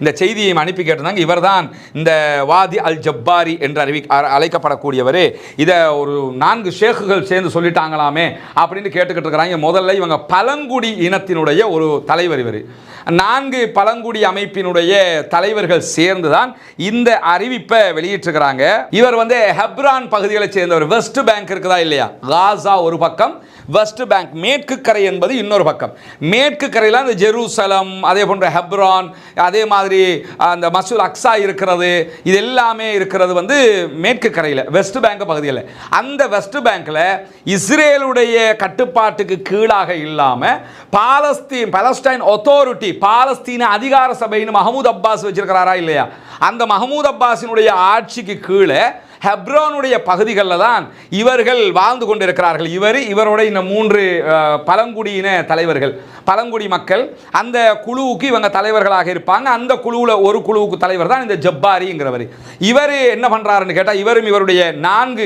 இந்த செய்தியை அனுப்பி கேட்டிருந்தாங்க. இவர் தான் இந்த வாதி அல் ஜப்பாரி என்று அழைக்கப்படக்கூடியவர். இதை ஒரு 4 ஷேக்குகள் சேர்ந்து சொல்லிட்டாங்களாமே அப்படின்னு கேட்டுக்கிட்டு இருக்கிறாங்க. முதல்ல இவங்க பழங்குடி இனத்தினுடைய ஒரு தலைவர். இவர் 4 பழங்குடி அமைப்பினுடைய தலைவர்கள் சேர்ந்துதான் இந்த அறிவிப்பை வெளியிட்டிருக்கிறாங்க. இவர் ஹெப்ரான் பகுதிகளை சேர்ந்தவர். வெஸ்ட் பேங்க் இருக்குதா இல்லையா, காசா ஒரு பக்கம், வெஸ்ட் பேங்க் மேற்கு கரை என்பது இன்னொரு பக்கம். மேற்கு கரையில் அந்த ஜெருசலம், அதே போன்ற ஹெப்ரான், அதே மாதிரி அந்த மசூல் அக்ஸா இருக்கிறது. இது எல்லாமே இருக்கிறது மேற்கு கரையில், வெஸ்ட் பேங்க் பகுதியில். அந்த வெஸ்ட் பேங்க்ல இஸ்ரேலுடைய கட்டுப்பாட்டுக்கு கீழாக இல்லாமல் பாலஸ்டைன் அத்தாரிட்டி, பாலஸ்தீன அதிகார சபைன்னு மஹமூத் அப்பாஸ் வச்சிருக்கிறாரா இல்லையா, அந்த மஹமூத் அப்பாஸினுடைய ஆட்சிக்கு கீழே ஹெப்ரானுடைய பகுதிகளில் தான் இவர்கள் வாழ்ந்து கொண்டிருக்கிறார்கள். இவருடைய இந்த 3 பழங்குடியின தலைவர்கள், பழங்குடி மக்கள், அந்த குழுவுக்கு இவங்க தலைவர்களாக இருப்பாங்க. அந்த குழுவில் ஒரு குழுவுக்கு தலைவர் தான் இந்த ஜப்பாரிங்கிறவர். இவர் என்ன பண்ணுறாருன்னு கேட்டால், இவரும் இவருடைய 4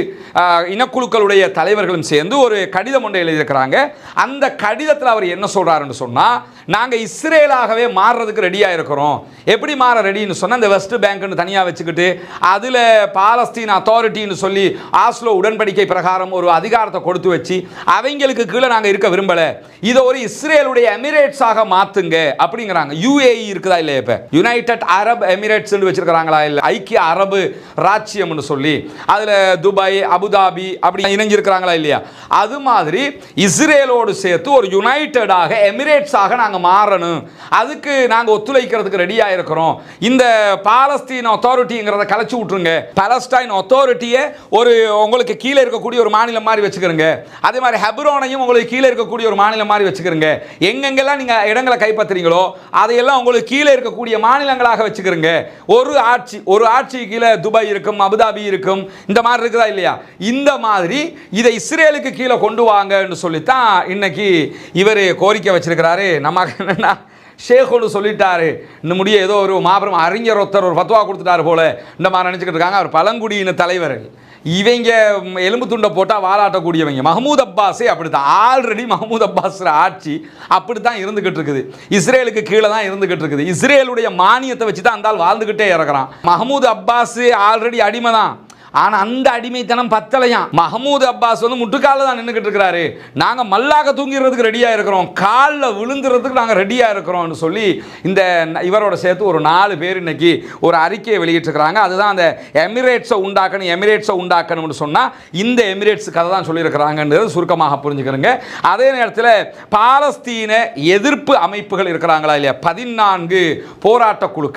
இனக்குழுக்களுடைய தலைவர்களும் சேர்ந்து ஒரு கடிதம் ஒன்றை எழுதியிருக்கிறாங்க. அந்த கடிதத்தில் அவர் என்ன சொல்கிறாருன்னு சொன்னால், நாங்கள் இஸ்ரேலாகவே மாறுறதுக்கு ரெடியாக இருக்கிறோம். எப்படி மாற ரெடின்னு சொன்னால், இந்த வெஸ்ட் பேங்க்னு தனியாக வச்சுக்கிட்டு அதில் பாலஸ்தீன் அத்தாரிட்டின்னு சொல்லி ஆஸ்லோ உடன்படிக்கை பிரகாரம் ஒரு அதிகாரத்தை கொடுத்து வச்சு அவங்களுக்கு கீழே நாங்கள் இருக்க விரும்பலை, இதை ஒரு இஸ்ரேலுடைய எமிரேட்ஸாக மாற்றுங்க அப்படிங்கிறாங்க. யுஏஇ இருக்குதா இல்லையா, இப்போ யுனைடெட் அரப் எமிரேட்ஸ் வச்சிருக்கிறாங்களா இல்லை, ஐக்கிய அரபு ராச்சியம்னு சொல்லி அதில் துபாய், அபுதாபி அப்படி இணைஞ்சிருக்கிறாங்களா இல்லையா, அது மாதிரி இஸ்ரேலோடு சேர்த்து ஒரு யுனைடெடாக எமிரேட்ஸாக நாங்கள் மாறணும், அதுக்கு நாங்கள் ஒத்துழைக்கிறதுக்கு ரெடியாக இருக்கிறோம். இந்த பாலஸ்தீன் அத்தாரிட்டிங்கிறத கலைச்சு விட்டுருங்க, பாலஸ்டைன் அத்தாரிட்டியை ஒரு உங்களுக்கு கீழே இருக்கக்கூடிய ஒரு மாநிலம் மாதிரி வச்சுக்கிறங்க, அதே மாதிரி ஹெப்ரோனையும் உங்களுக்கு கீழே இருக்கக்கூடிய ஒரு மாநிலம் மாதிரி வச்சுக்கிறங்க, எங்கெங்கெல்லாம் நீங்கள் இடங்களை கைப்பற்றுறீங்களோ அதையெல்லாம் உங்களுக்கு கீழே இருக்கக்கூடிய மாநிலங்களாக வச்சுக்கிறங்க. ஒரு ஆட்சி கீழே துபாய் இருக்கும், அபுதாபி இருக்கும், இந்த மாதிரி இருக்குதா இல்லையா, இந்த மாதிரி இதை இஸ்ரேலுக்கு கீழே கொண்டு வாங்கன்னு சொல்லித்தான் இன்னைக்கு இவர் கோரிக்கை வச்சிருக்கிறாரு. நமக்கு என்னன்னா, ஷேഖோடு சொல்லிட்டாரு, இந்த முடிய ஏதோ ஒரு மாபெரும் அறிஞர் ஒருத்தர் ஒரு ஃபத்வா கொடுத்துட்டாரு போல இந்த மாதிரி நினச்சிக்கிட்டு இருக்காங்க. அவர் பழங்குடியின தலைவர்கள், இவங்க எலும்பு துண்டை போட்டால் வாலாட்டக்கூடியவங்க. மஹமூத் அப்பாஸே அப்படித்தான். ஆல்ரெடி மஹமூத் அப்பாஸ் ஆட்சி அப்படித்தான் இருந்துகிட்டு இருக்குது, இஸ்ரேலுக்கு கீழே தான் இருந்துகிட்டு இருக்குது. இஸ்ரேலுடைய மானியத்தை வச்சு தான் அந்த ஆள் வாழ்ந்துகிட்டே இறக்குறான். மஹமூத் அப்பாஸ் ஆல்ரெடி அடிமை தான், ஆனால் அந்த அடிமைத்தனம் பத்தலையாம். மஹமூத் அப்பாஸ் முட்டுக்காலில் தான் நின்றுக்கிட்டு இருக்கிறாரு. நாங்கள் மல்லாக தூங்கிறதுக்கு ரெடியாக இருக்கிறோம், காலில் விழுந்துறதுக்கு நாங்கள் ரெடியாக இருக்கிறோம்னு சொல்லி இந்த இவரோட சேர்த்து ஒரு 4 பேர் இன்னைக்கு ஒரு அறிக்கையை வெளியிட்டிருக்கிறாங்க. அதுதான் அந்த எமிரேட்ஸை உண்டாக்கணும்னு சொன்னால் இந்த எமிரேட்ஸ் கதை தான் சொல்லியிருக்கிறாங்கன்றது சுருக்கமாக புரிஞ்சுக்கிறேங்க. அதே நேரத்தில் பாலஸ்தீன எதிர்ப்பு அமைப்புகள் இருக்கிறாங்களா இல்லையா, 14 போராட்ட குழுக்கள்